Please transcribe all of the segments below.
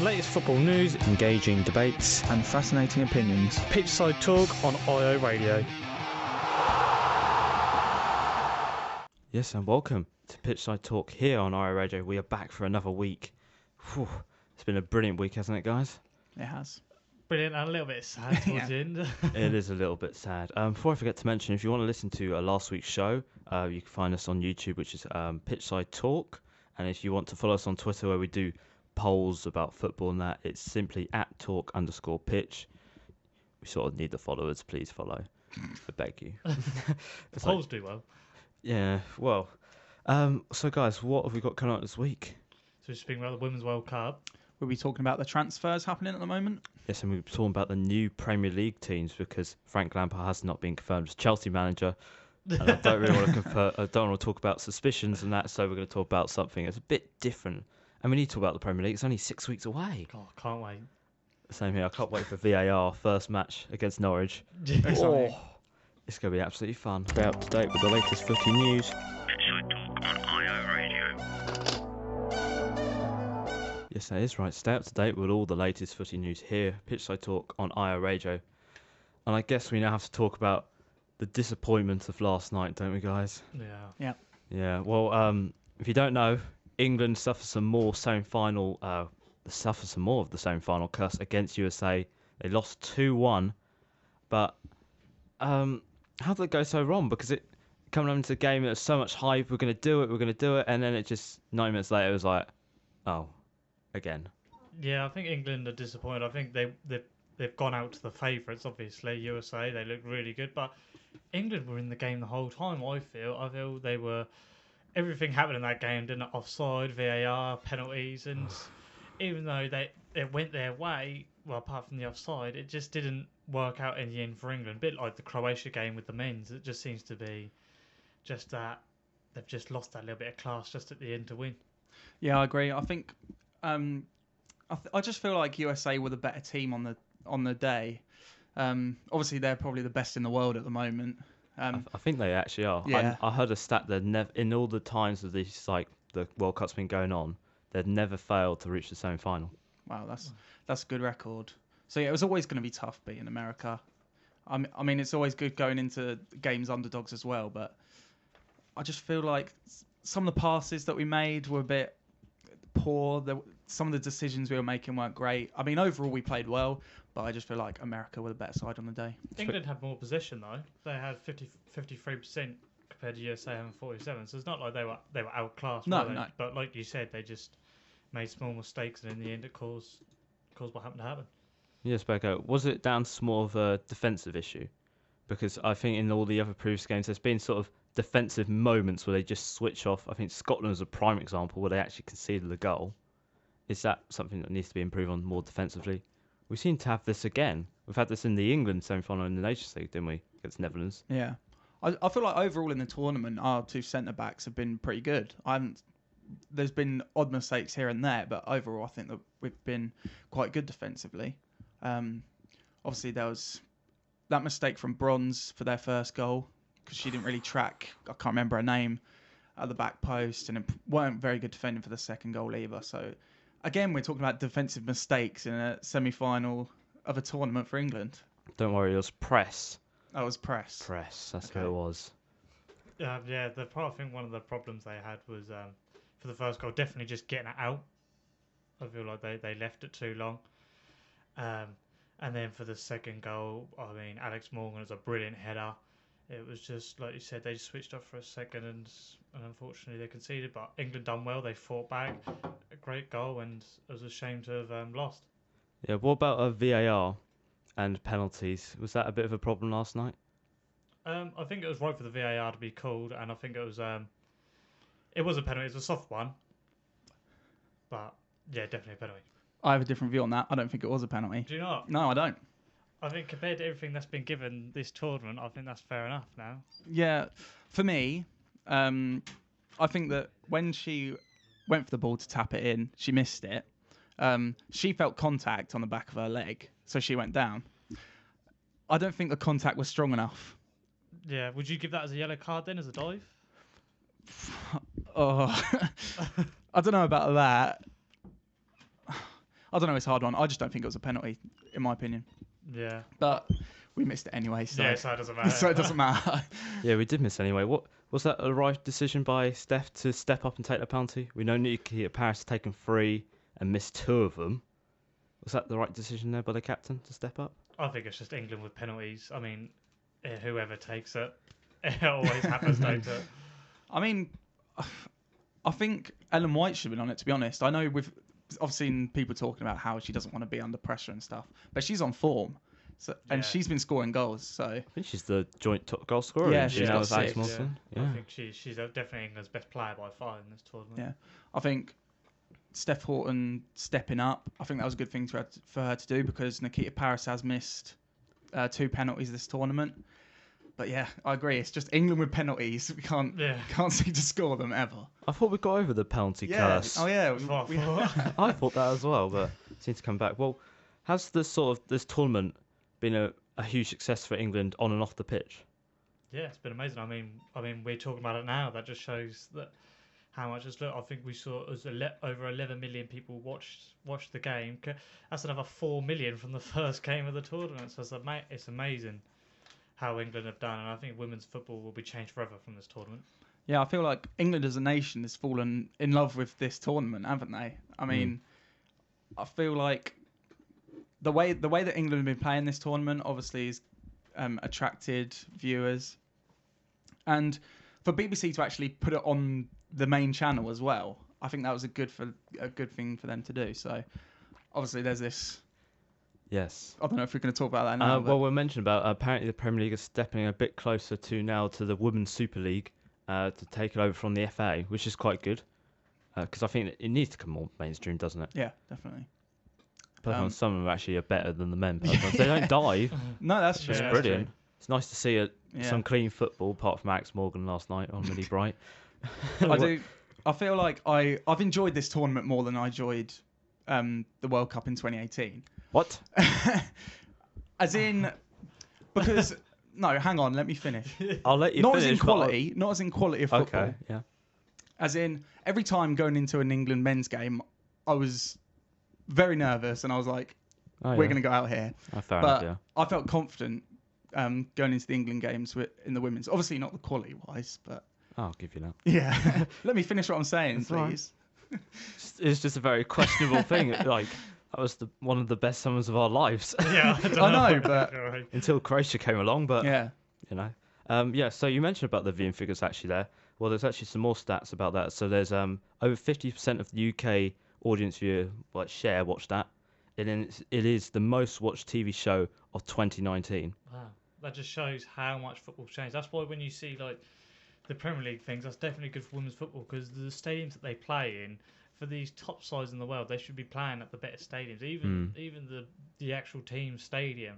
Latest football news, engaging debates, and fascinating opinions. Pitchside talk on IO Radio. Yes, and welcome to Pitchside Talk here on IO Radio. We are back for another week. Whew. It's been a brilliant week, hasn't it, guys? It has. Brilliant, and a little bit sad towards the end. It is a little bit sad. Before I forget to mention, if you want to listen to last week's show, you can find us on YouTube, which is Pitchside Talk. And if you want to follow us on Twitter, where we do polls about football and that, it's simply @talk_pitch. We sort of need the followers. Please follow. I beg you. The polls do well. Yeah, well. So, guys, what have we got coming up this week? So, speaking about the Women's World Cup. We'll be talking about the transfers happening at the moment. Yes, and we'll be talking about the new Premier League teams because Frank Lampard has not been confirmed as Chelsea manager. And I don't really want to I don't want to talk about suspicions and that, so we're going to talk about something that's a bit different. And we need to talk about the Premier League. It's only 6 weeks away. Oh, can't wait. Same here. I can't wait for VAR first match against Norwich. Oh, it's going to be absolutely fun. Stay up to date with the latest footy news. Pitchside Talk on IO Radio. Yes, that is right. Stay up to date with all the latest footy news here. Pitchside Talk on IO Radio. And I guess we now have to talk about the disappointment of last night, don't we, guys? Yeah. Yeah. Well, if you don't know, England suffers some more of the semi-final curse against USA. They lost 2-1, but how did it go so wrong? Because it coming into the game, there was so much hype. We're going to do it, and then it just 9 minutes later it was like, oh, again. Yeah, I think England are disappointed. I think they've gone out to the favourites. Obviously, USA they look really good, but England were in the game the whole time. I feel they were. Everything happened in that game, didn't it? Offside, VAR, penalties, and even though it went their way, well, apart from the offside, it just didn't work out in the end for England. A bit like the Croatia game with the men's. It just seems to be just that they've just lost that little bit of class just at the end to win. yeah, I agree. I think I just feel like USA were the better team on the day. Obviously, they're probably the best in the world at the moment. I think they actually are. Yeah. I heard a stat that in all the times of this, like the World Cup's been going on, they'd never failed to reach the semi-final. Wow, that's a good record. So yeah, it was always going to be tough beating America. I mean, it's always good going into games underdogs as well, but I just feel like some of the passes that we made were a bit poor. Some of the decisions we were making weren't great. I mean, overall we played well, but I just feel like America were the better side on the day. England had more possession though. They had 53% compared to USA having 47. So it's not like they were outclassed. No. But like you said, they just made small mistakes, and in the end, it caused what happened to happen. Yes, Becco. Was it down to more of a defensive issue? Because I think in all the other previous games, there's been sort of defensive moments where they just switch off. I think Scotland was a prime example where they actually conceded the goal. Is that something that needs to be improved on more defensively? We seem to have this again. We've had this in the England semi-final in the Nations League, didn't we, against Netherlands? Yeah. I feel like overall in the tournament, our two centre-backs have been pretty good. There's been odd mistakes here and there, but overall I think that we've been quite good defensively. Obviously, there was that mistake from Bronze for their first goal because she didn't really track, I can't remember her name, at the back post, and weren't very good defending for the second goal either. So again, we're talking about defensive mistakes in a semi-final of a tournament for England. Don't worry, it was press. That was press. Press, that's Okay. who it was. Yeah, I think one of the problems they had was for the first goal, definitely just getting it out. I feel like they left it too long. And then for the second goal, I mean, Alex Morgan is a brilliant header. It was just, like you said, they just switched off for a second and unfortunately they conceded. But England done well. They fought back. A great goal, and it was a shame to have lost. Yeah, what about VAR and penalties? Was that a bit of a problem last night? I think it was right for the VAR to be called, and I think it was a penalty. It was a soft one. But, yeah, definitely a penalty. I have a different view on that. I don't think it was a penalty. Do you not? No, I don't. I think compared to everything that's been given this tournament, I think that's fair enough now. Yeah, for me, I think that when she went for the ball to tap it in, she missed it. She felt contact on the back of her leg, so she went down. I don't think the contact was strong enough. Yeah, would you give that as a yellow card then, as a dive? Oh, I don't know about that. I don't know. It's a hard one. I just don't think it was a penalty, in my opinion. Yeah. But we missed it anyway, so Yeah, so it doesn't matter. so it doesn't matter. Yeah, we did miss anyway. What was that a right decision by Steph to step up and take the penalty? We know Nikki Paris has taken 3 and missed 2 of them. Was that the right decision there by the captain to step up? I think it's just England with penalties. I mean, whoever takes it, it always happens, don't it? I mean, I think Ellen White should have been on it, to be honest. I know I've seen people talking about how she doesn't want to be under pressure and stuff, but she's on form. So, and Yeah. she's been scoring goals, so I think she's the joint top goal scorer. Yeah, isn't she, she's now got with Alex 6. Morrison. I Yeah. think she's definitely England's best player by far in this tournament. yeah. I think Steph Houghton stepping up, I think that was a good thing for her to do, because Nikita Paris has missed 2 penalties this tournament. But yeah, I agree. It's just England with penalties. We can't seem to score them ever. I thought we got over the penalty curse. Oh yeah. That's what I thought. I thought that as well, but it seems to come back. Well, has this tournament been a huge success for England on and off the pitch? Yeah, it's been amazing. I mean, we're talking about it now. That just shows that how much it's looked. I think we saw over 11 million people watched the game. That's another 4 million from the first game of the tournament. So it's amazing how England have done, and I think women's football will be changed forever from this tournament. Yeah, I feel like England as a nation has fallen in love with this tournament, haven't they? I mean, I feel like the way that England have been playing this tournament obviously has attracted viewers, and for BBC to actually put it on the main channel as well, I think that was a good thing for them to do. So obviously there's this. Yes. I don't know if we're going to talk about that now. Well, we're mentioning about apparently the Premier League is stepping a bit closer to the Women's Super League to take it over from the FA, which is quite good because I think it needs to come more mainstream, doesn't it? Yeah, definitely. But some of them actually are better than the men. They don't dive. No, that's true. It's Yeah, brilliant. true. It's nice to see some clean football, apart from Alex Morgan last night on Really Bright. I feel like I've enjoyed this tournament more than I enjoyed the World Cup in 2018. What? As in, because no, hang on, let me finish. I'll let you Not finish. as in quality, not as in quality of football. Okay, yeah. As in, every time going into an England men's game, I was very nervous, and I was like, Oh, "We're yeah. going to go out here." Fair But enough, I felt confident going into the England games in the women's. Obviously, not the quality wise, but yeah. I'll give you that. yeah. Let me finish what I'm saying, That's all right. please. It's just a very questionable thing. Like, that was one of the best summers of our lives Yeah, I, don't I know, but until Croatia came along. But yeah. you know, so you mentioned about the viewing figures actually there. Well, there's actually some more stats about that. So there's over 50% of the UK audience share watched that, and then it is the most watched TV show of 2019. wow, that just shows how much football's changed. That's why when you see like the Premier League things, that's definitely good for women's football because the stadiums that they play in, for these top sides in the world, they should be playing at the better stadiums, even the actual team stadium.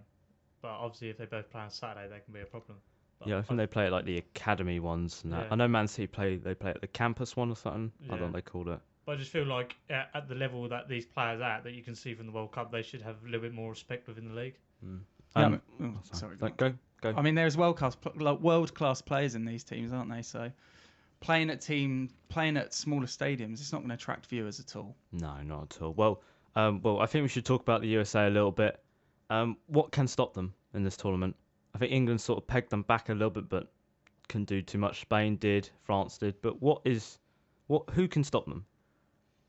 But obviously, if they both play on Saturday, that can be a problem. But Yeah, I think they play at like the academy ones and that. Yeah. I know Man City they play at the campus one or something. I don't know Yeah. what they called it. But I just feel like at the level that these players are at, that you can see from the World Cup, they should have a little bit more respect within the league. Yeah, sorry. Like, go. I mean, there's world class players in these teams, aren't they? So playing at smaller stadiums, it's not going to attract viewers at all. No, not at all. Well, I think we should talk about the USA a little bit. What can stop them in this tournament? I think England sort of pegged them back a little bit, but couldn't do too much. Spain did, France did, but who can stop them?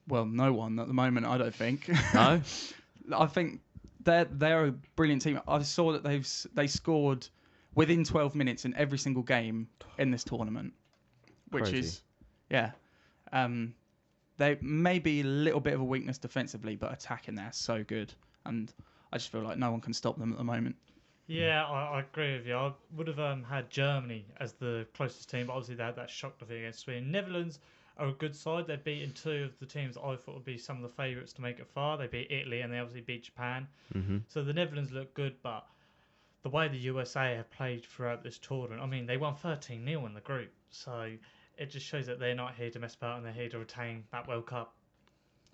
Well, no one at the moment, I don't think. No. I think they're a brilliant team. I saw that they scored within 12 minutes in every single game in this tournament, which Crazy. is they may be a little bit of a weakness defensively, but attacking they're so good, and I just feel like no one can stop them at the moment. Yeah, I agree with you. I would have had Germany as the closest team, but obviously they had that shock defeat against Sweden. Netherlands are a good side. They've beaten 2 of the teams that I thought would be some of the favourites to make it far. They beat Italy and they obviously beat Japan. Mm-hmm. So the Netherlands look good, but the way the USA have played throughout this tournament, I mean, they won 13-0 in the group. So it just shows that they're not here to mess about and they're here to retain that World Cup.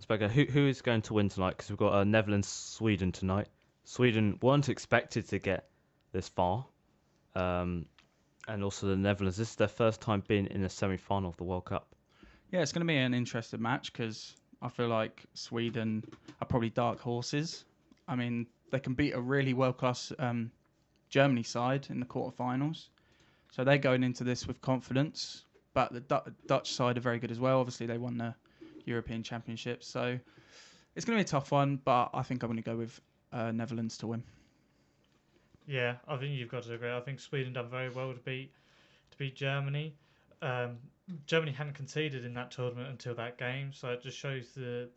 Spagger, who is going to win tonight? Because we've got Netherlands-Sweden tonight. Sweden weren't expected to get this far. And also the Netherlands. This is their first time being in a semi-final of the World Cup. Yeah, it's going to be an interesting match because I feel like Sweden are probably dark horses. I mean, they can beat a really world-class Germany side in the quarterfinals. So they're going into this with confidence. But the Dutch side are very good as well. Obviously, they won the European Championships. So it's going to be a tough one, but I think I'm going to go with Netherlands to win. Yeah, I think you've got to agree. I think Sweden done very well to beat Germany. Germany hadn't conceded in that tournament until that game, so it just shows the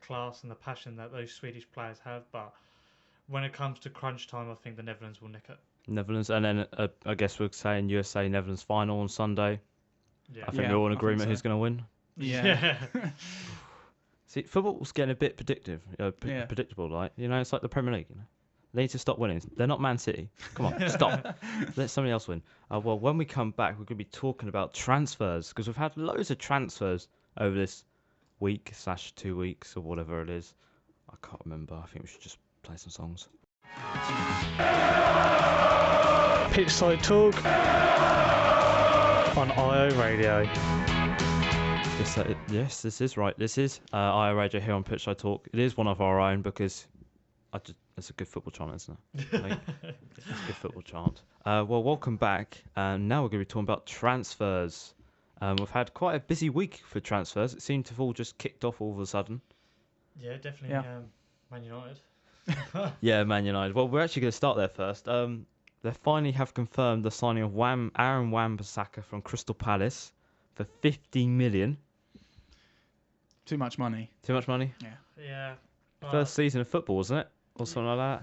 class and the passion that those Swedish players have. But when it comes to crunch time, I think the Netherlands will nick it. Netherlands, and then I guess we're saying USA Netherlands final on Sunday. Yeah, I think we're all in I think agreement so. who's going to win. Yeah. See, football's getting a bit predictable. Like it's like the Premier League. They need to stop winning. They're not Man City. Come on, stop. Let somebody else win. Well, when we come back, we're going to be talking about transfers because we've had loads of transfers over this week / 2 weeks or whatever it is. I can't remember. I think we should just play some songs. Pitchside Talk on IO Radio. Yes, this is right. This is IO Radio here on Pitchside Talk. It is one of our own because it's a good football chant, isn't it? Like, it's a good football chant. Well, welcome back. Now we're going to be talking about transfers. We've had quite a busy week for transfers. It seemed to have all just kicked off all of a sudden. Yeah, definitely. Yeah. Man United. Yeah, Man United. Well, we're actually going to start there first. They finally have confirmed the signing of Aaron Wan-Bissaka from Crystal Palace for 15 million. Too much money. Too much money? Yeah. First season of football, wasn't it? Or something like that.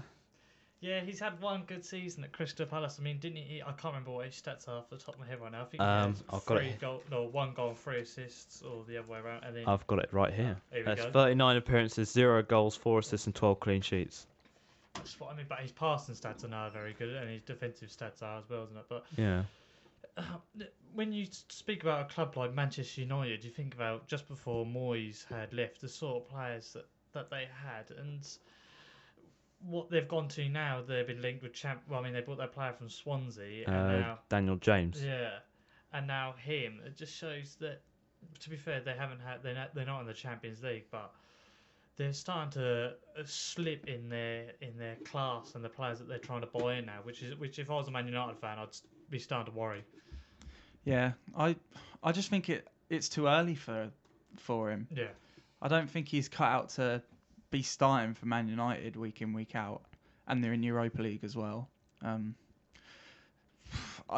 Yeah, he's had one good season at Crystal Palace. I mean, didn't he? I can't remember what his stats are off the top of my head right now. I think I've got it. 1 goal, 3 assists, or the other way around. And then I've got it right here. Here we That's go. 39 appearances, 0 goals, 4 assists, and 12 clean sheets. That's what I mean. But his passing stats are now very good, and his defensive stats are as well, isn't it? But Yeah. when you speak about a club like Manchester United, you think about just before Moyes had left, the sort of players that they had, and what they've gone to now. They've been linked with Well, I mean, they bought that player from Swansea, and now Daniel James. yeah, and now him. It just shows that, to be fair, they haven't had. They're not in the Champions League, but they're starting to slip in their class and the players that they're trying to buy in now. Which if I was a Man United fan, I'd be starting to worry. Yeah, I just think it's too early for him. Yeah. I don't think he's cut out to be starting for Man United week in, week out, and they're in Europa League as well. I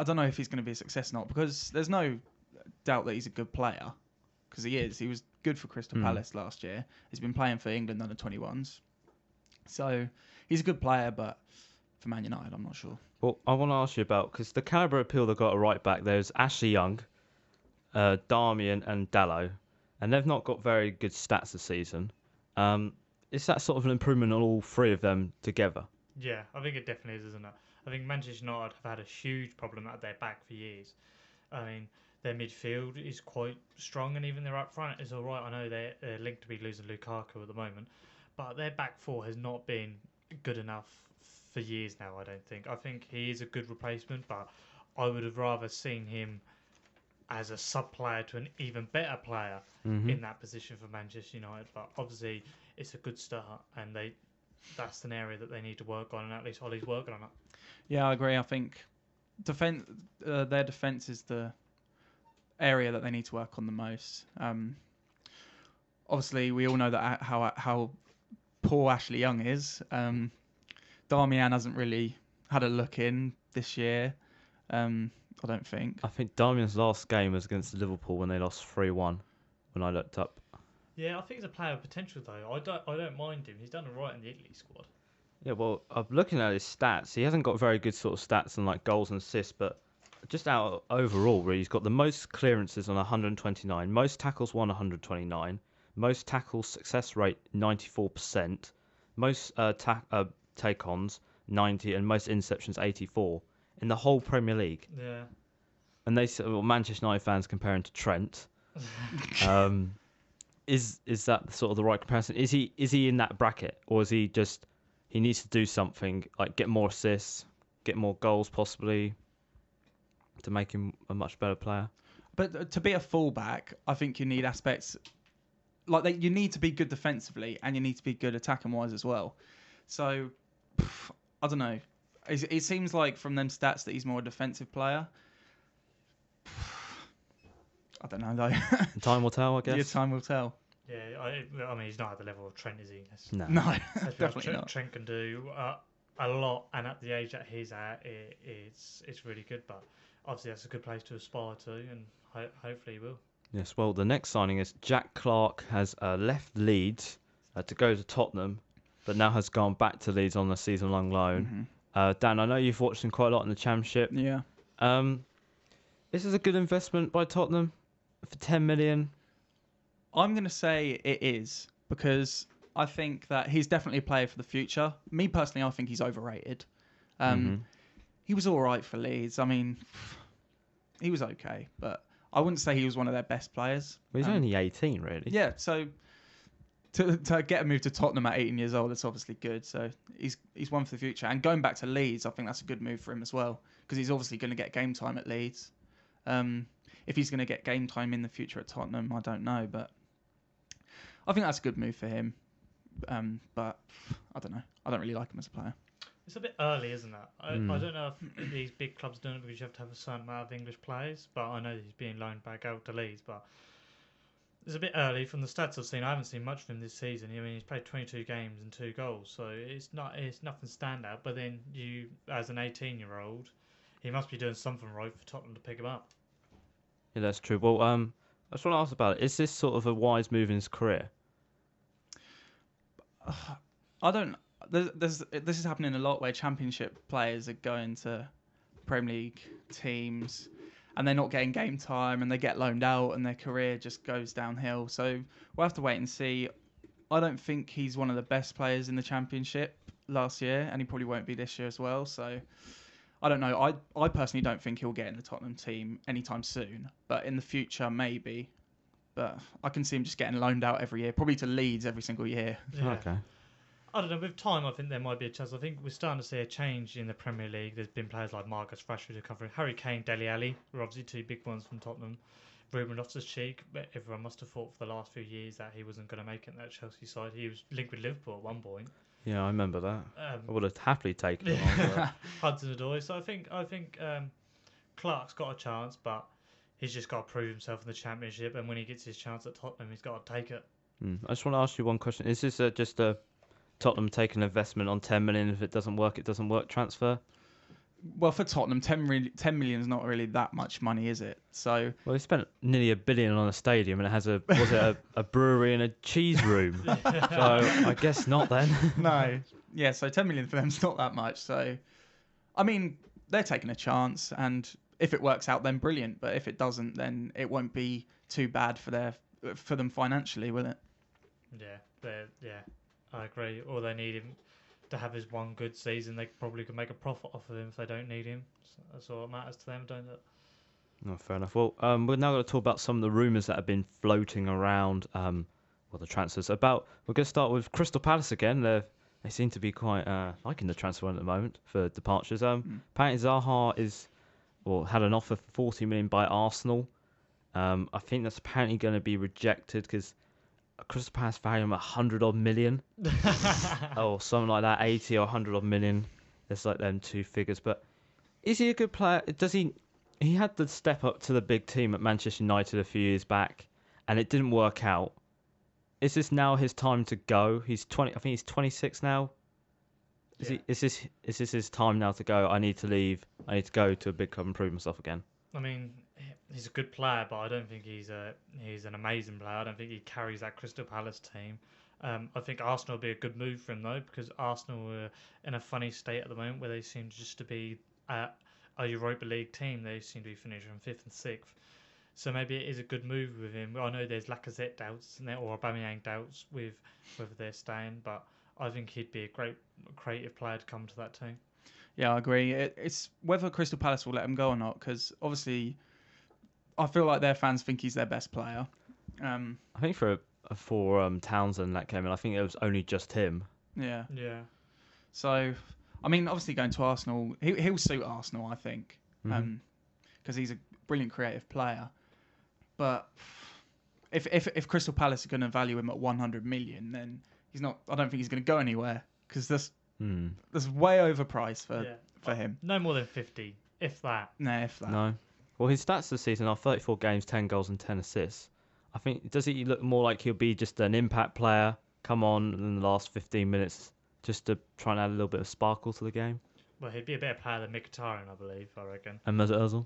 don't know if he's going to be a success or not, because there's no doubt that he's a good player, because he is. He was good for Crystal Palace last year. He's been playing for England under 21s. So he's a good player, but for Man United, I'm not sure. Well, I want to ask you about, because the calibre appeal they've got a right back, there's Ashley Young, Darmian and Dalot, and they've not got very good stats this season. Is that sort of an improvement on all three of them together? Yeah, I think it definitely is, isn't it? I think Manchester United have had a huge problem at their back for years. I mean, their midfield is quite strong, and even their up front is all right. I know they're linked to be losing Lukaku at the moment, but their back four has not been good enough for years now, I don't think. I think he is a good replacement, but I would have rather seen him as a sub-player to an even better player in that position for Manchester United. But obviously, it's a good start, and that's an area that they need to work on, and at least Ollie's working on it. Yeah, I agree. I think their defence is the area that they need to work on the most. Obviously, we all know that how poor Ashley Young is. Darmian hasn't really had a look in this year. I don't think. I think Darmian's last game was against Liverpool when they lost 3-1. When I looked up. Yeah, I think he's a player of potential though. I don't mind him. He's done all right in the Italy squad. Yeah, well, I'm looking at his stats. He hasn't got very good sort of stats on like goals and assists, but just out overall, really, he's got the most clearances on 129, most tackles won 129, most tackles success rate 94%, most take-ons 90, and most interceptions 84 in the whole Premier League. Yeah. And Manchester United fans comparing to Trent. Is that sort of the right comparison? Is he in that bracket, or is he just he needs to do something like get more assists, get more goals possibly to make him a much better player? But to be a fullback, I think you need aspects you need to be good defensively and you need to be good attacking wise as well. So I don't know. It seems like from them stats that he's more a defensive player. I don't know though. Time will tell, I guess. Yeah, time will tell. Yeah, I mean, he's not at the level of Trent, is he? No. No, Let's be honest, definitely not. Trent can do a lot, and at the age that he's at, it's really good. But obviously, that's a good place to aspire to, and hopefully, he will. Yes, well, the next signing is Jack Clark has left Leeds to go to Tottenham, but now has gone back to Leeds on a season-long loan. Dan, I know you've watched him quite a lot in the Championship. Yeah. This is a good investment by Tottenham for 10 million. I'm going to say it is because I think that he's definitely a player for the future. Me personally, I think he's overrated. He was all right for Leeds. I mean, he was okay, but I wouldn't say he was one of their best players. Well, he's only 18, really. Yeah, so to get a move to Tottenham at 18 years old, that's obviously good. So he's one for the future. And going back to Leeds, I think that's a good move for him as well because he's obviously going to get game time at Leeds. If he's going to get game time in the future at Tottenham, I don't know, but I think that's a good move for him. But I don't know. I don't really like him as a player. It's a bit early, isn't it? I don't know if these big clubs do it because you have to have a certain amount of English players, but I know he's being loaned back out to Leeds, but it's a bit early from the stats I've seen. I haven't seen much of him this season. I mean, he's played 22 games and 2 goals, so it's nothing standout. But then you, as an 18-year-old, he must be doing something right for Tottenham to pick him up. Yeah, that's true. Well, I just want to ask about it. Is this sort of a wise move in his career? I don't. This is happening a lot where Championship players are going to Premier League teams and they're not getting game time and they get loaned out and their career just goes downhill. So we'll have to wait and see. I don't think he's one of the best players in the Championship last year, and he probably won't be this year as well. So I don't know. I personally don't think he'll get in the Tottenham team anytime soon, but in the future maybe. But I can see him just getting loaned out every year, probably to Leeds every single year. Yeah. Okay. I don't know. With time, I think there might be a chance. I think we're starting to see a change in the Premier League. There's been players like Marcus Rashford who come through. Harry Kane, Dele Alli were obviously 2 big ones from Tottenham. Ruben Loftus-Cheek, but everyone must have thought for the last few years that he wasn't going to make it in that Chelsea side. He was linked with Liverpool at one point. Yeah, I remember that. I would have happily taken him on. But... Hudson-Odoi. So I think Clark's got a chance, but he's just got to prove himself in the Championship. And when he gets his chance at Tottenham, he's got to take it. I just want to ask you one question. Is this just a Tottenham taking an investment on 10 million? If it doesn't work transfer? Well, for Tottenham, 10 million is not really that much money, is it? So Well, they spent nearly $1 billion on a stadium, and it has a brewery and a cheese room. So I guess not then. no, yeah. So 10 million for them is not that much. So, I mean, they're taking a chance, and if it works out, then brilliant. But if it doesn't, then it won't be too bad for them financially, will it? Yeah, I agree. All they need him to have his one good season. They probably could make a profit off of him if they don't need him. So that's all that matters to them, don't it? No, fair enough. Well, we're now going to talk about some of the rumours that have been floating around. The transfers. We're going to start with Crystal Palace again. They seem to be quite liking the transfer at the moment for departures. Apparently Zaha had an offer for 40 million by Arsenal. I think that's apparently going to be rejected because Crystal Palace value him 100 odd million. Or something like that, 80 or 100 odd million. It's like them 2 figures. But is he a good player? He had the step up to the big team at Manchester United a few years back, and it didn't work out. Is this now his time to go? He's 20. I think he's 26 now. Is this his time now to go? I need to leave. I need to go to a big club and prove myself again. I mean, he's a good player, but I don't think he's an amazing player. I don't think he carries that Crystal Palace team. I think Arsenal would be a good move for him though, because Arsenal were in a funny state at the moment where they seem just to be a Europa League team. They seem to be finishing 5th and 6th. So maybe it is a good move with him. I know there's Lacazette doubts or Aubameyang doubts with whether they're staying, but I think he'd be a great creative player to come to that team. Yeah, I agree. It's whether Crystal Palace will let him go or not, because obviously I feel like their fans think he's their best player. I think for Townsend that came in, I think it was only just him. Yeah. Yeah. So, I mean, obviously going to Arsenal, he'll suit Arsenal, I think, because he's a brilliant creative player. But if Crystal Palace are going to value him at 100 million, then he's not. I don't think he's going to go anywhere because that's way overpriced for him. No more than 50, if that. No, if that. No. Well, his stats this season are 34 games, 10 goals, and 10 assists. I think, does he look more like he'll be just an impact player, come on in the last 15 minutes just to try and add a little bit of sparkle to the game? Well, he'd be a better player than Mkhitaryan, I believe, I reckon. And Mesut Ozil?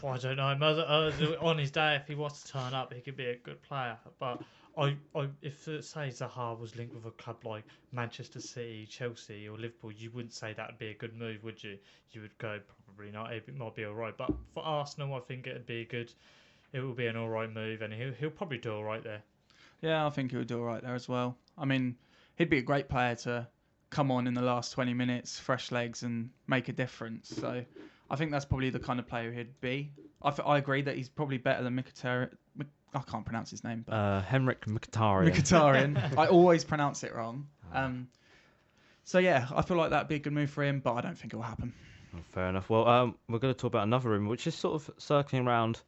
I don't know. On his day, if he wants to turn up, he could be a good player. But if say Zaha was linked with a club like Manchester City, Chelsea, or Liverpool, you wouldn't say that would be a good move, would you? You would go probably not. It might be all right. But for Arsenal, I think it will be an all right move, and he'll probably do all right there. Yeah, I think he would do all right there as well. I mean, he'd be a great player to come on in the last 20 minutes, fresh legs, and make a difference. So I think that's probably the kind of player he'd be. I agree that he's probably better than Mkhitaryan. I can't pronounce his name. But Henrik Mkhitaryan. Mkhitaryan. I always pronounce it wrong. So yeah, I feel like that'd be a good move for him, but I don't think it will happen. Oh, fair enough. Well, we're going to talk about another rumour, which is sort of circling around.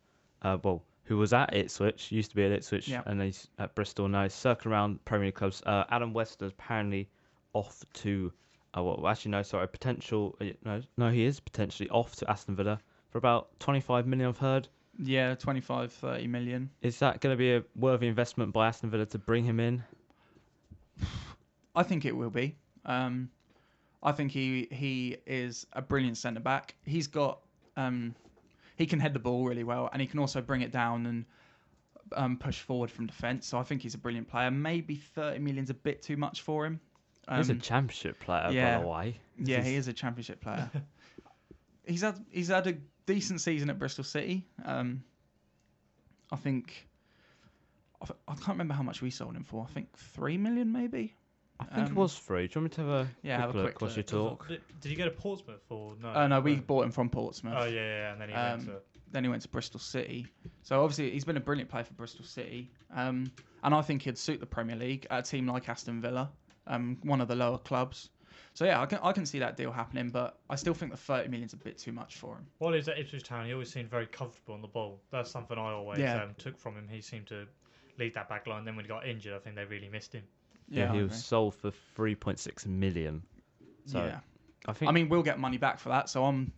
Who was at Ipswich, used to be at Ipswich, and he's at Bristol now. He's circling around Premier League clubs. Adam West is apparently off to, potential. No, he is potentially off to Aston Villa for about 25 million, I've heard. Yeah, 25, 30 million. Is that going to be a worthy investment by Aston Villa to bring him in? I think it will be. I think he is a brilliant centre back. He's got he can head the ball really well, and he can also bring it down and push forward from defence. So I think he's a brilliant player. Maybe 30 million's a bit too much for him. He's a championship player, by the way. Yeah, he is a championship player. He's had a decent season at Bristol City. I think I can't remember how much we sold him for. I think 3 million maybe. I think it was 3. Do you want me to have a quick look whilst you talk? Did he go to Portsmouth or no? No, we bought him from Portsmouth. Oh yeah, and then he went to Bristol City. So obviously he's been a brilliant player for Bristol City. And I think he'd suit the Premier League at a team like Aston Villa, one of the lower clubs. So yeah, I can see that deal happening, but I still think the 30 million's a bit too much for him. While he was at Ipswich Town, he always seemed very comfortable on the ball. That's something I always took from him. He seemed to lead that back line. Then when he got injured, I think they really missed him. Yeah, he was sold for 3.6 million. So yeah, I mean, we'll get money back for that, so I'm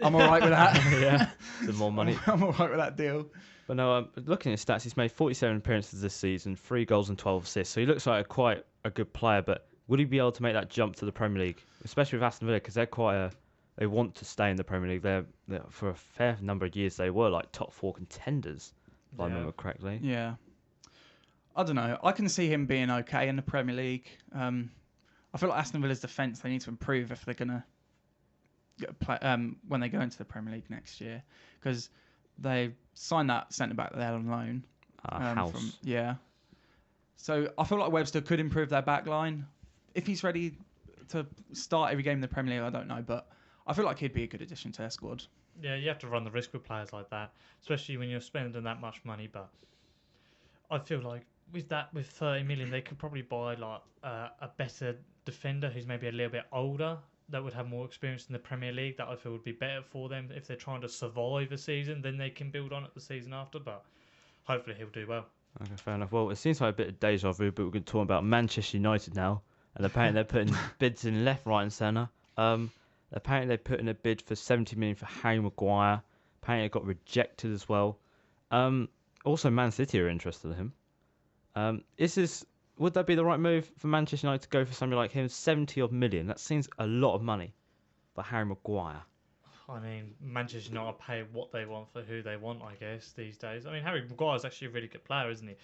all right with that. Yeah, some more money. I'm all right with that deal. But no, looking at his stats, he's made 47 appearances this season, 3 goals and 12 assists. So he looks like quite a good player. But will he be able to make that jump to the Premier League, especially with Aston Villa, because they want to stay in the Premier League. They're for a fair number of years they were like top 4 contenders, if I remember correctly. Yeah. I don't know. I can see him being okay in the Premier League. I feel like Aston Villa's defence, they need to improve if they're going to play when they go into the Premier League next year, because they signed that centre back there on loan. House. So I feel like Webster could improve their back line. If he's ready to start every game in the Premier League, I don't know, but I feel like he'd be a good addition to their squad. Yeah, you have to run the risk with players like that, especially when you're spending that much money. But I feel like with 30 million, they could probably buy like a better defender who's maybe a little bit older, that would have more experience in the Premier League, that I feel would be better for them if they're trying to survive a season. Then they can build on it the season after. But hopefully he'll do well. Okay, fair enough. Well, it seems like a bit of deja vu, but we're going to talk about Manchester United now, and apparently they're putting bids in left, right, and centre. Apparently they put in a bid for 70 million for Harry Maguire. Apparently it got rejected as well. Also, Man City are interested in him. Would that be the right move for Manchester United to go for somebody like him? 70 odd million. That seems a lot of money for Harry Maguire. I mean, Manchester United pay what they want for who they want, I guess, these days. I mean, Harry Maguire's actually a really good player, isn't he?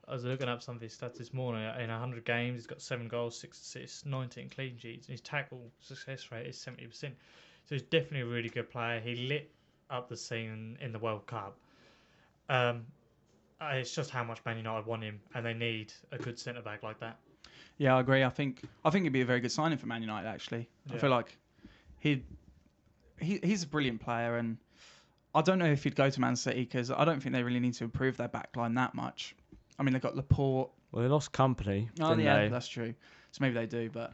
I was looking up some of his stats this morning. In 100 games, he's got 7 goals, 6 assists, 19 clean sheets. His tackle success rate is 70%. So he's definitely a really good player. He lit up the scene in the World Cup. It's just how much Man United want him, and they need a good centre-back like that. Yeah, I agree. I think it'd be a very good signing for Man United, actually. Yeah. I feel like he's a brilliant player, and I don't know if he'd go to Man City, because I don't think they really need to improve their backline that much. I mean, they've got Laporte. Well, they lost company. Oh, yeah, that's true. So maybe they do, but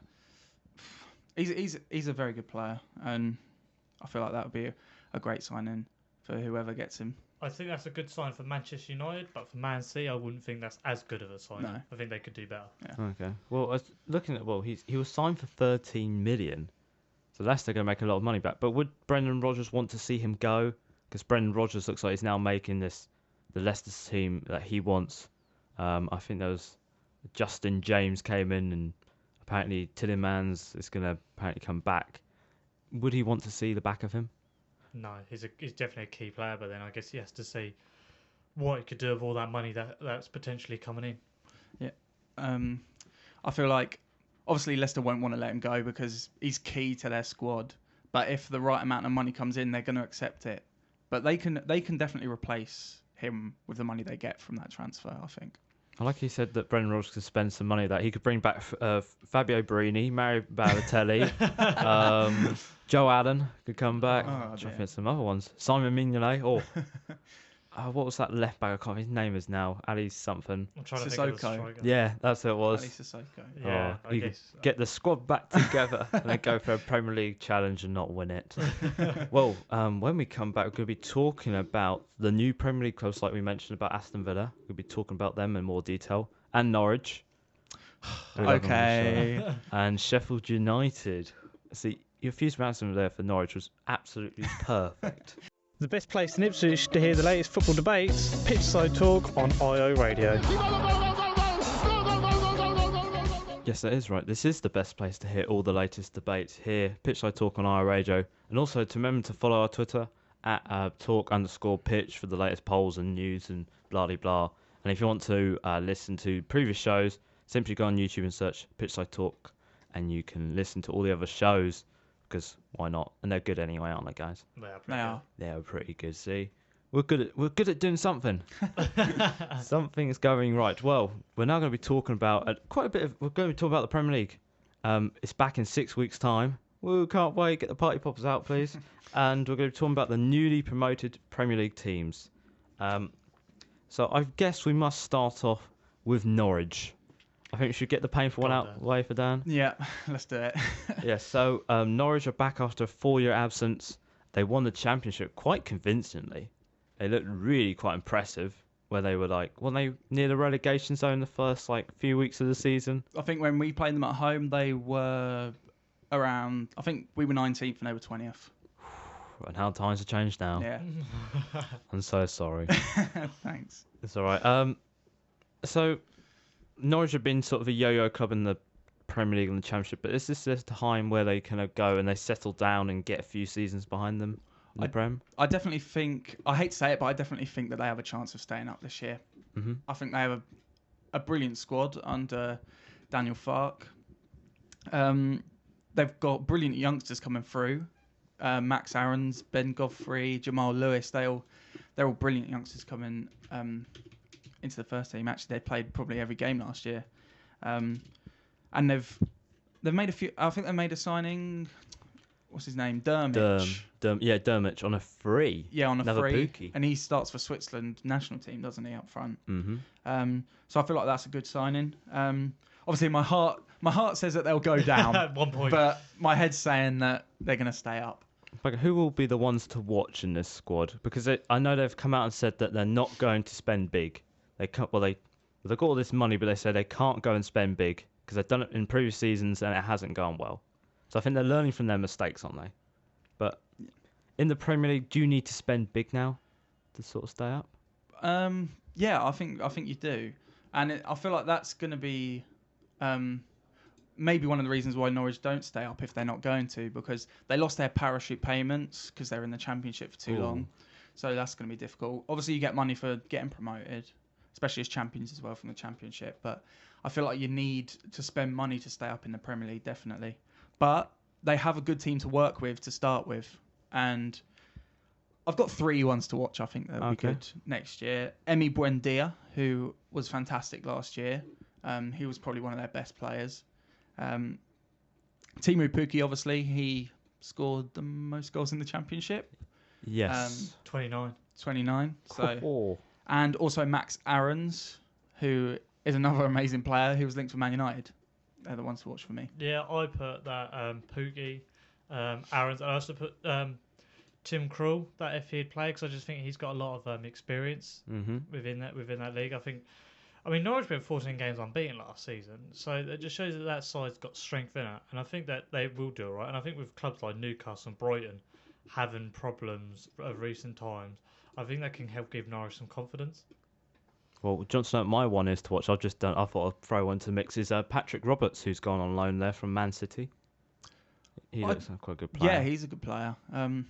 he's a very good player, and I feel like that would be a great signing for whoever gets him. I think that's a good sign for Manchester United, but for Man City, I wouldn't think that's as good of a sign. No. I think they could do better. Okay. Well, I was looking at he was signed for 13 million, so Leicester going to make a lot of money back. But would Brendan Rodgers want to see him go? Because Brendan Rodgers looks like he's now making the Leicester team that he wants. I think there was Justin James came in, and apparently Tillemans is going to apparently come back. Would he want to see the back of him? No, he's definitely a key player, but then I guess he has to see what he could do with all that money that's potentially coming in. I feel like obviously Leicester won't want to let him go because he's key to their squad. But if the right amount of money comes in, they're going to accept it. But they can definitely replace him with the money they get from that transfer, I think. I like he said that Brendan Rodgers could spend some money that he could bring back Fabio Borini, Mario Balotelli, Joe Allen could come back. Oh, I dear. think some other ones. Simon Mignolet. Or what was that left back? I can't. His name is now Ali something. I'm trying to think of the Sissoko. striker. Yeah, that's who it was. Ali Sissoko. Yeah, Oh, I you could guess. get the squad back together and then go for a Premier League challenge and not win it. Well, when we come back, we're going to be talking about the new Premier League clubs, like we mentioned about Aston Villa. We'll be talking about them in more detail, and Norwich. We love them on the show. Okay. And Sheffield United. See, your fuse ransom there for Norwich was absolutely perfect. The best place in Ipswich to hear the latest football debates, Pitchside Talk on IO Radio. Yes, that is right. This is the best place to hear all the latest debates here, Pitchside Talk on our radio. And also to remember to follow our Twitter at talk_pitch for the latest polls and news and blah, blah, blah. And if you want to listen to previous shows, simply go on YouTube and search Pitchside Talk and you can listen to all the other shows because why not? And they're good anyway, aren't they, guys? They are. They're pretty good, see? We're good at doing something. Something's going right. Well, we're now going to be talking about we're going to be talking about the Premier League. It's back in 6 weeks' time. Woo, can't wait. Get the party poppers out, please. And we're going to be talking about the newly promoted Premier League teams. So I guess we must start off with Norwich. I think we should get the painful one out of the way for Dan. Yeah, let's do it. Yeah, so Norwich are back after a 4-year absence. They won the championship quite convincingly. They looked really quite impressive, where they were they near the relegation zone the first few weeks of the season. I think when we played them at home, they were around. I think we were 19th and they were 20th. And how times have changed now. Yeah. I'm so sorry. Thanks. It's all right. So Norwich have been sort of a yo-yo club in the Premier League and the Championship, but is this the time where they kind of go and they settle down and get a few seasons behind them in the Prem? I definitely think. I hate to say it, but I definitely think that they have a chance of staying up this year. Mm-hmm. I think they have a brilliant squad under Daniel Farke. They've got brilliant youngsters coming through. Max Aarons, Ben Godfrey, Jamal Lewis. They're all brilliant youngsters coming into the first team. Actually, they played probably every game last year, and they've made a few. I think they made a signing. What's his name? Dermich. Dermich on a free. Yeah, on a Another free. Pookie. And he starts for Switzerland national team, doesn't he, up front? Mm-hmm. So I feel like that's a good signing. Obviously, my heart says that they'll go down. At 1 point. But my head's saying that they're going to stay up. But who will be the ones to watch in this squad? Because I know they've come out and said that they're not going to spend big. They've got all this money, but they say they can't go and spend big because they've done it in previous seasons and it hasn't gone well. So I think they're learning from their mistakes, aren't they? But in the Premier League, do you need to spend big now to sort of stay up? Yeah, I think you do, and I feel like that's going to be maybe one of the reasons why Norwich don't stay up if they're not going to, because they lost their parachute payments because they're in the Championship for too long. So that's going to be difficult. Obviously, you get money for getting promoted, especially as champions as well from the Championship. But I feel like you need to spend money to stay up in the Premier League, definitely. But they have a good team to work with to start with. And I've got 3 ones to watch, I think, that'll be good next year. Emi Buendia, who was fantastic last year. He was probably one of their best players. Timu Pukki, obviously, he scored the most goals in the Championship. Yes. 29. 29. And also Max Aarons, who is another amazing player who was linked with Man United. They're the ones to watch for me. Yeah, I put that Pookie, Aaron's. I also put Tim Krul that if he'd play, because I just think he's got a lot of experience within that league. I mean, Norwich been 14 games unbeaten last season, so it just shows that side's got strength in it, and I think that they will do all right. And I think with clubs like Newcastle and Brighton having problems of recent times, I think that can help give Norwich some confidence. Well, Johnson, my one is to watch. I've just done. I thought I'd throw one to the mix. Is Patrick Roberts, who's gone on loan there from Man City. He looks like quite a good player. Yeah, he's a good player. Been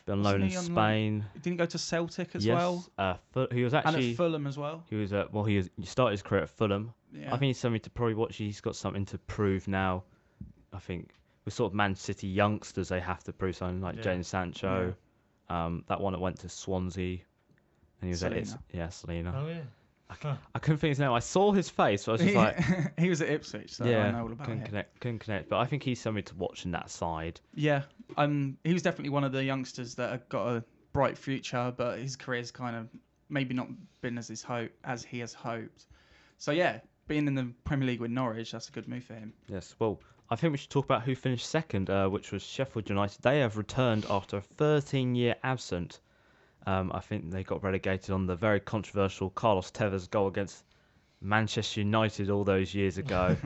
on loan in Spain. Didn't he go to Celtic as yes, well? He was actually and at Fulham as well. He was he started his career at Fulham. Yeah. I think he's something to probably watch. He's got something to prove now. I think with sort of Man City youngsters, they have to prove something like Jadon Sancho. Yeah. That one that went to Swansea, and he was at Selena. Oh yeah. I couldn't think his name. I saw his face, so I was just like, he was at Ipswich, so I know all about him. Couldn't connect, but I think he's something to watch in that side. Yeah, he was definitely one of the youngsters that have got a bright future, but his career's kind of maybe not been as he has hoped. So yeah, being in the Premier League with Norwich, that's a good move for him. Yes, well, I think we should talk about who finished second, which was Sheffield United. They have returned after a 13-year absence. I think they got relegated on the very controversial Carlos Tevez goal against Manchester United all those years ago.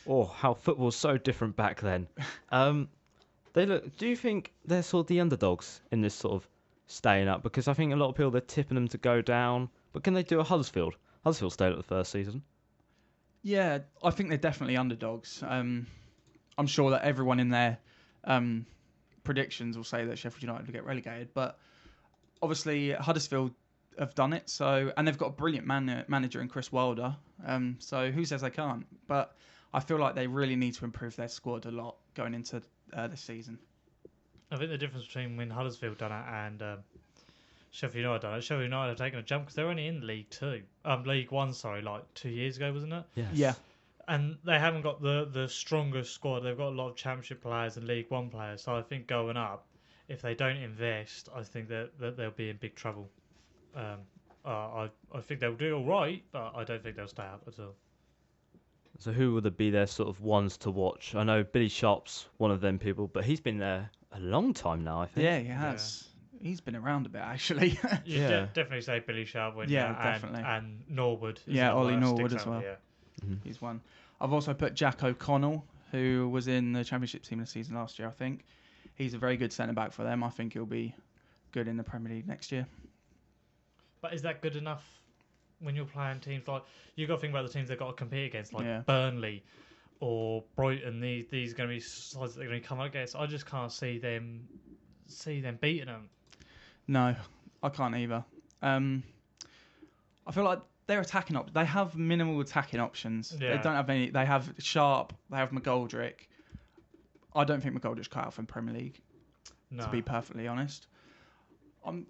Oh, how football was so different back then. Do you think they're sort of the underdogs in this sort of staying up? Because I think a lot of people, they're tipping them to go down. But can they do a Huddersfield? Huddersfield stayed at the first season. Yeah, I think they're definitely underdogs. I'm sure that everyone in their predictions will say that Sheffield United will get relegated, but obviously Huddersfield have done it, and they've got a brilliant manager in Chris Wilder. So who says they can't? But I feel like they really need to improve their squad a lot going into this season. I think the difference between when Huddersfield done it and Sheffield United done it, Sheffield United have taken a jump because they're only in League One, like 2 years ago, wasn't it? Yes. Yeah. And they haven't got the strongest squad. They've got a lot of Championship players and League One players. So I think going up, if they don't invest, I think that they'll be in big trouble. I think they'll do all right, but I don't think they'll stay up at all. So who would be their sort of ones to watch? I know Billy Sharp's one of them people, but he's been there a long time now, I think. Yeah, he has. Yeah. He's been around a bit, actually. You definitely say Billy Sharp when definitely. And Norwood. Ollie Norwood as well. Yeah. Mm-hmm. He's one. I've also put Jack O'Connell, who was in the Championship team of the season last year, I think. He's a very good centre-back for them. I think he'll be good in the Premier League next year. But is that good enough when you're playing teams like... You've got to think about the teams they've got to compete against, like Burnley or Brighton. These are going to be sides that they're going to come up against. I just can't see them beating them. No, I can't either. I feel like their attacking they have minimal attacking options. Yeah. They don't have any. They have Sharp. They have McGoldrick. I don't think McGoldrick's cut out for the Premier League. No. To be perfectly honest, I know.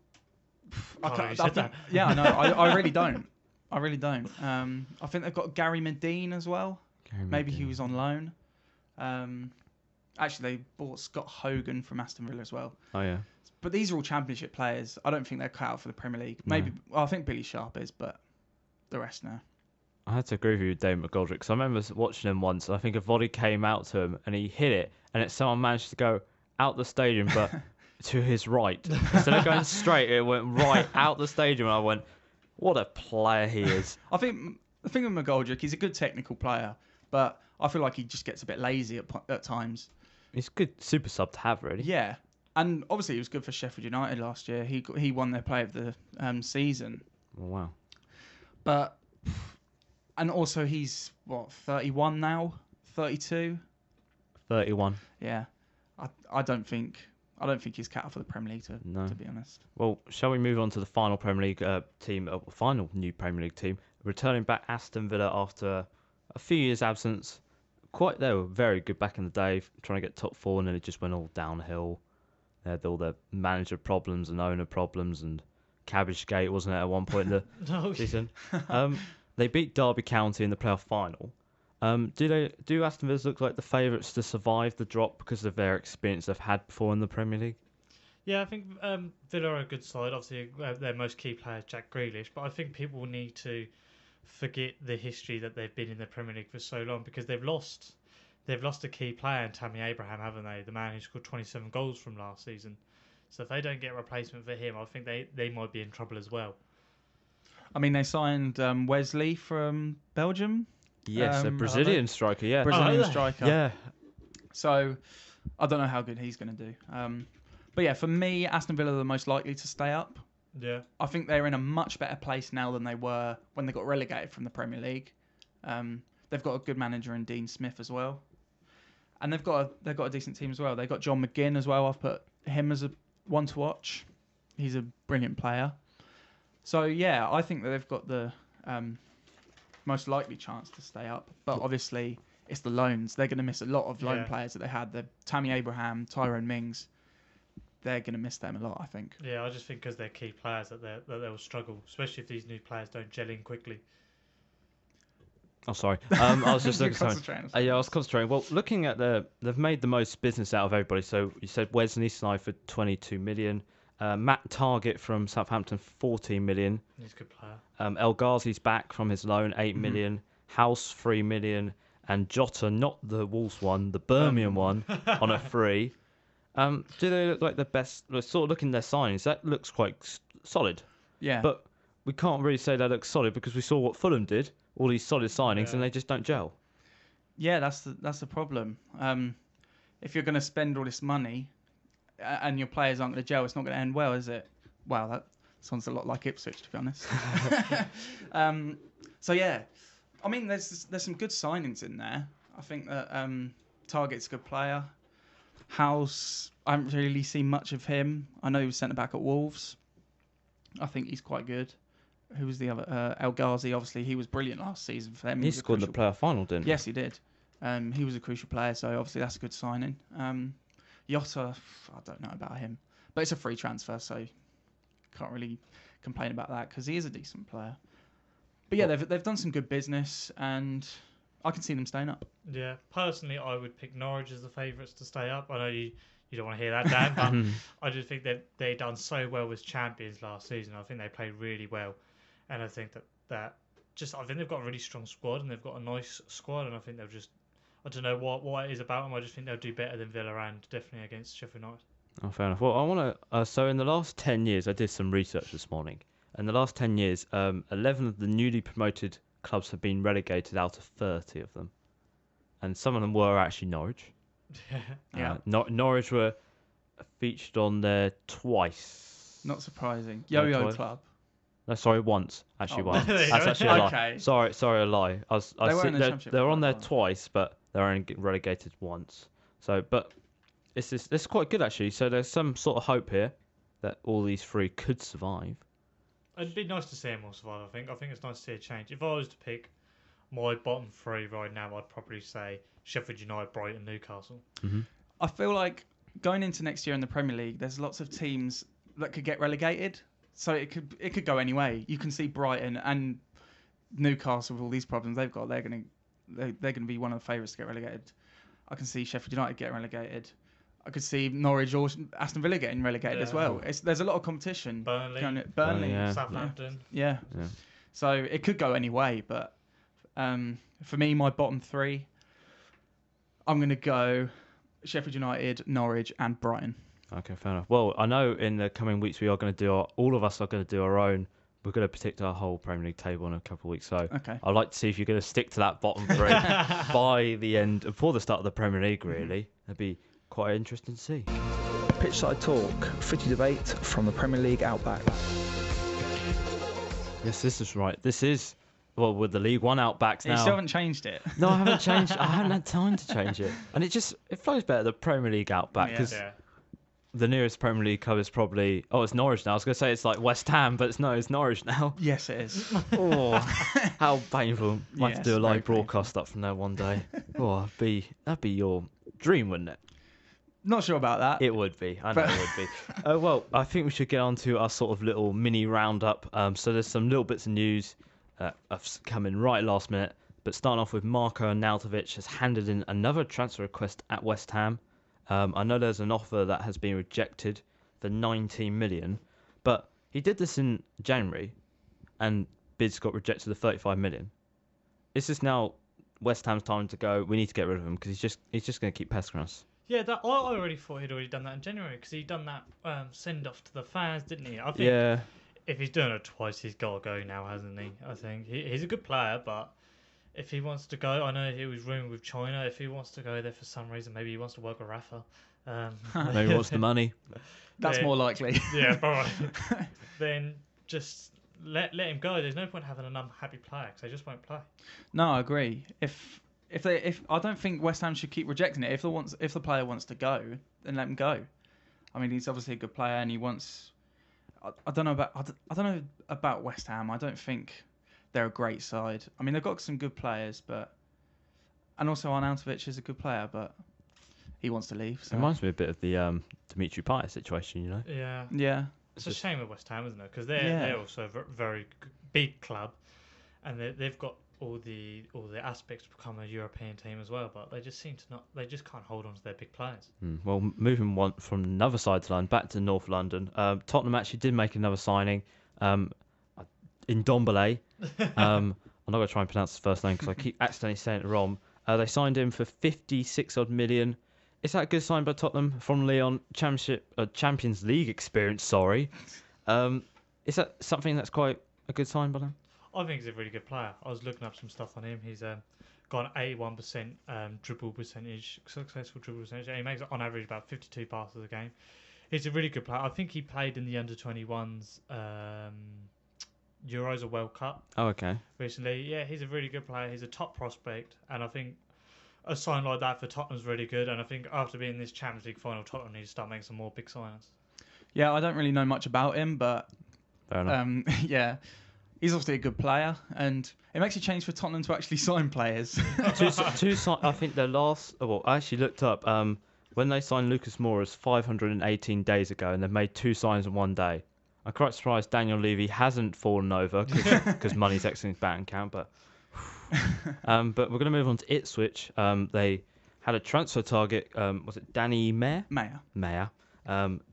I really don't. I think they've got Gary Medine as well. Maybe he was on loan. Actually, they bought Scott Hogan from Aston Villa as well. Oh yeah. But these are all Championship players. I don't think they're cut out for the Premier League. Maybe. Well, I think Billy Sharp is, but the rest no. I had to agree with you with David McGoldrick because I remember watching him once. I think a volley came out to him and he hit it, and someone managed to go out the stadium, but to his right. Instead of going straight, it went right out the stadium, and I went, "What a player he is!" I think the thing with McGoldrick, he's a good technical player, but I feel like he just gets a bit lazy at times. He's a good super sub to have, really. Yeah, and obviously he was good for Sheffield United last year. He won their Player of the season. Oh, wow. But. And also he's 31 now, 32. 31. Yeah, I don't think he's cut out for the Premier League to be honest. Well, shall we move on to the final Premier League team, final new Premier League team, returning back Aston Villa after a few years' absence. They were very good back in the day, trying to get top four, and then it just went all downhill. They had all their manager problems and owner problems and Cabbagegate, wasn't it, at one point in the season? They beat Derby County in the playoff final. Do Aston Villa look like the favourites to survive the drop because of their experience they've had before in the Premier League? Yeah, I think Villa are a good side. Obviously, their most key player is Jack Grealish, but I think people need to forget the history that they've been in the Premier League for so long because they've lost a key player in Tammy Abraham, haven't they? The man who scored 27 goals from last season. So if they don't get a replacement for him, I think they might be in trouble as well. I mean, they signed Wesley from Belgium. Yes, a have Brazilian they? striker. Yeah, Brazilian Oh, striker. yeah. So I don't know how good he's going to do. But yeah, for me, Aston Villa are the most likely to stay up. Yeah. I think they're in a much better place now than they were when they got relegated from the Premier League. They've got a good manager in Dean Smith as well, and they've got a decent team as well. They've got John McGinn as well. I've put him as a one to watch. He's a brilliant player. So yeah, I think that they've got the most likely chance to stay up. But obviously, it's the loans. They're going to miss a lot of loan players that they had. The Tammy Abraham, Tyrone Mings. They're going to miss them a lot, I think. Yeah, I just think because they're key players that they will struggle, especially if these new players don't gel in quickly. Oh, sorry. I was just You're looking. Sorry. concentrating. Yeah, I was concentrating. Well, looking at they've made the most business out of everybody. So you said Wesley signed for 22 million. Matt Targett from Southampton, 14 million. He's a good player. El Ghazi's back from his loan, 8 million. House, 3 million. And Jota, not the Wolves one, the Birmingham one, on a free. Do they look like the best? Sort of looking at their signings, that looks quite solid. Yeah. But we can't really say that looks solid because we saw what Fulham did. All these solid signings, and they just don't gel. Yeah, that's the problem. If you're going to spend all this money and your players aren't going to gel, it's not going to end well, is it? Wow, that sounds a lot like Ipswich, to be honest. So yeah, I mean, there's some good signings in there. I think that Target's a good player. House, I haven't really seen much of him. I know he was centre back at Wolves. I think he's quite good. Who was the other? El Ghazi, obviously, he was brilliant last season for them. He scored in the player final, didn't he? Yes, he did. He was a crucial player, so obviously that's a good signing. Jota, I don't know about him, but it's a free transfer, so can't really complain about that because he is a decent player. But yeah, they've done some good business, and I can see them staying up. Yeah, personally, I would pick Norwich as the favourites to stay up. I know you don't want to hear that, Dan, but I just think that they done so well as champions last season. I think they played really well, and I think that I think they've got a really strong squad, and they've got a nice squad, and I think they'll just, I don't know what it is about them. I just think they'll do better than Villa and definitely against Sheffield United. Oh, fair enough. Well, I want to. So in the last 10 years, I did some research this morning. In the last 10 years, 11 of the newly promoted clubs have been relegated out of 30 of them, and some of them were actually Norwich. Yeah. Norwich were featured on there twice. Not surprising. No, Yo-Yo twice. Club. No, sorry, once. Actually, Oh, once. there you That's go. actually a lie. Okay. Sorry, a lie. They were in the Championship They're for on quite a there while. twice, but they're only relegated once. So, but it's quite good actually. So there's some sort of hope here that all these three could survive. It'd be nice to see them all survive. I think it's nice to see a change. If I was to pick my bottom three right now, I'd probably say Sheffield United, Brighton, Newcastle. I feel like going into next year in the Premier League, there's lots of teams that could get relegated. So it could go any way. You can see Brighton and Newcastle with all these problems they've got. They're gonna be one of the favourites to get relegated. I can see Sheffield United getting relegated. I could see Norwich or Aston Villa getting relegated as well. There's a lot of competition. Burnley, Yeah. Southampton. Yeah. Yeah. So it could go any way, but for me, my bottom three, I'm going to go Sheffield United, Norwich, and Brighton. Okay, fair enough. Well, I know in the coming weeks we are going to do all of us are going to do our own. We're going to predict our whole Premier League table in a couple of weeks. So Okay. I'd like to see if you're going to stick to that bottom three by the end, before the start of the Premier League. Really, it'd be quite interesting to see. Pitchside Talk, footy debate from the Premier League Outback. Yes, this is right. This is with the League One Outbacks You now. still haven't changed it. No, I haven't changed. I haven't had time to change it, and it flows better the Premier League Outback because Yeah. the nearest Premier League club is probably it's Norwich now. I was going to say it's like West Ham, but it's Norwich now. Yes, it is. Oh, how painful! Might have to do a Yes, live very broadcast up from there one day. Oh, that'd be your dream, wouldn't it? Not sure about that. It would be. I know it would be. Well, I think we should get on to our sort of little mini roundup. So there's some little bits of news have come in right last minute. But starting off with Marko Arnautovic has handed in another transfer request at West Ham. I know there's an offer that has been rejected for 19 million, but he did this in January, and bids got rejected for 35 million. Is this now West Ham's time to go? We need to get rid of him because he's just going to keep pestering us. Yeah, I already thought he'd already done that in January because he'd done that send off to the fans, didn't he? I think Yeah. if he's doing it twice, he's got to go now, hasn't he? I think he's a good player, but if he wants to go, I know he was rumoured with China. If he wants to go there for some reason, maybe he wants to work with Rafa. Maybe he wants the money. That's more likely. Yeah, probably. Then just let him go. There's no point having an unhappy player because they just won't play. No, I agree. If I don't think West Ham should keep rejecting it. If the player wants to go, then let him go. I mean, he's obviously a good player, and he wants. I don't know about West Ham. I don't think they're a great side. I mean, they've got some good players, and also Arnautovic is a good player, but he wants to leave. So. It reminds me a bit of the Dimitri Payet situation, you know. Yeah. Yeah. It's a shame with West Ham, isn't it? Because they're also a very big club, and they've got all the aspects to become a European team as well. But they just seem to not. They just can't hold on to their big players. Well, moving on from another side to London, back to North London. Tottenham actually did make another signing in Dombele. I'm not going to try and pronounce his first name because I keep accidentally saying it wrong. They signed him for 56 odd million. Is that a good sign by Tottenham from Lyon? Champions League experience, sorry. Is that something that's quite a good sign by them? I think he's a really good player. I was looking up some stuff on him. He's got an 81% dribble percentage, successful dribble percentage. And he makes on average about 52 passes a game. He's a really good player. I think he played in the under-21s Euros or World Cup. Oh, okay. Recently, yeah, he's a really good player. He's a top prospect, and I think a sign like that for Tottenham's really good. And I think after being in this Champions League final, Tottenham needs to start making some more big signings. Yeah, I don't really know much about him, but Fair enough. yeah, he's obviously a good player, and it makes a change for Tottenham to actually sign players. I think their last. Well, I actually looked up when they signed Lucas Moura 518 days ago, and they've made 2 signs in one day. I'm quite surprised Daniel Levy hasn't fallen over because money's exiting his bank account. But we're going to move on to Ipswich. They had a transfer target. Was it Danny Mayer? Mayer.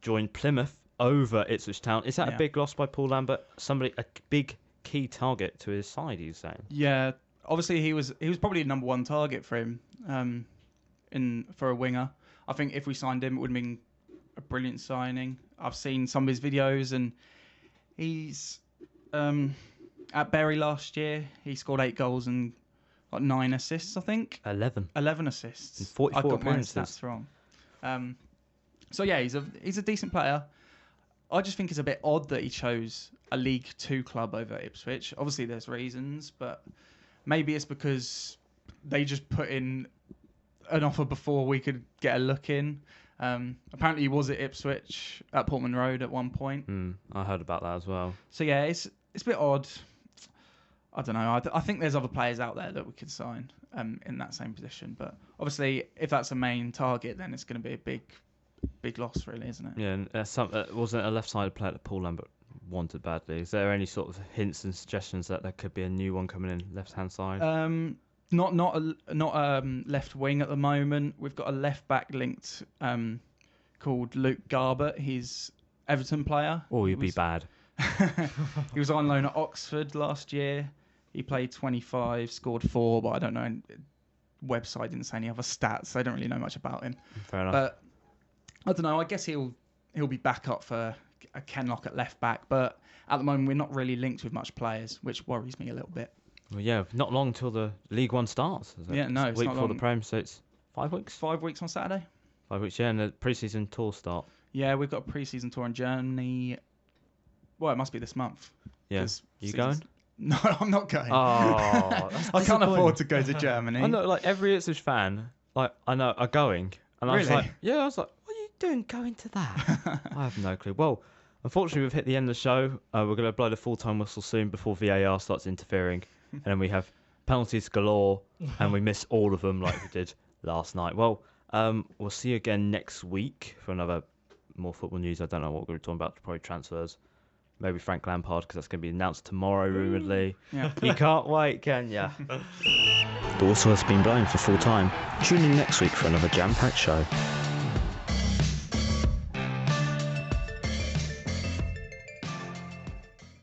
Joined Plymouth over Ipswich Town. Is that a big loss by Paul Lambert? A big key target to his side, he's saying. Yeah, obviously he was probably the number one target for him for a winger. I think if we signed him, it would have been a brilliant signing. I've seen some of his videos, and he's at Bury last year. He scored 8 goals and 9 assists, I think. 11 assists. And 44 I've got my appearances. stats wrong. So yeah, he's a decent player. I just think it's a bit odd that he chose a League 2 club over Ipswich. Obviously, there's reasons, but maybe it's because they just put in an offer before we could get a look in. Apparently, he was at Ipswich at Portman Road at one point. I heard about that as well. So yeah, it's a bit odd. I don't know. I think there's other players out there that we could sign in that same position. But obviously, if that's a main target, then it's going to be a big loss, really, isn't it? Yeah, and wasn't a left-sided player that Paul Lambert wanted badly. Is there any sort of hints and suggestions that there could be a new one coming in left-hand side? Not left wing at the moment. We've got a left back linked called Luke Garbett. He's Everton player. Oh, you'd be bad. He was on loan at Oxford last year. He played 25, scored 4, but I don't know. Website didn't say any other stats, so I don't really know much about him. Fair enough. But I don't know. I guess he'll be back up for a Kenlock at left back, but at the moment we're not really linked with much players, which worries me a little bit. Well, yeah, not long till the League One starts. Is it? Yeah, no, it's it's week not before long. the Prem, so it's 5 weeks. 5 weeks on Saturday. 5 weeks, yeah, and the pre-season tour start. Yeah, we've got a pre-season tour in Germany. Well, it must be this month. Yeah, you going? No, I'm not going. Oh, I can't afford to go to Germany. I know, like every Ipswich fan, like I know, are going, and I was Really? like, yeah, I was like, what are you doing going to that? I have no clue. Well, unfortunately, we've hit the end of the show. We're going to blow the full-time whistle soon before VAR starts interfering, and then we have penalties galore, and we miss all of them like we did last night. Well, we'll see you again next week for another more football news. I don't know what we're talking about. Probably transfers. Maybe Frank Lampard, because that's going to be announced tomorrow, rumouredly. Yeah. You can't wait, can ya? The whistle has been blown for full time. Tune in next week for another jam-packed show.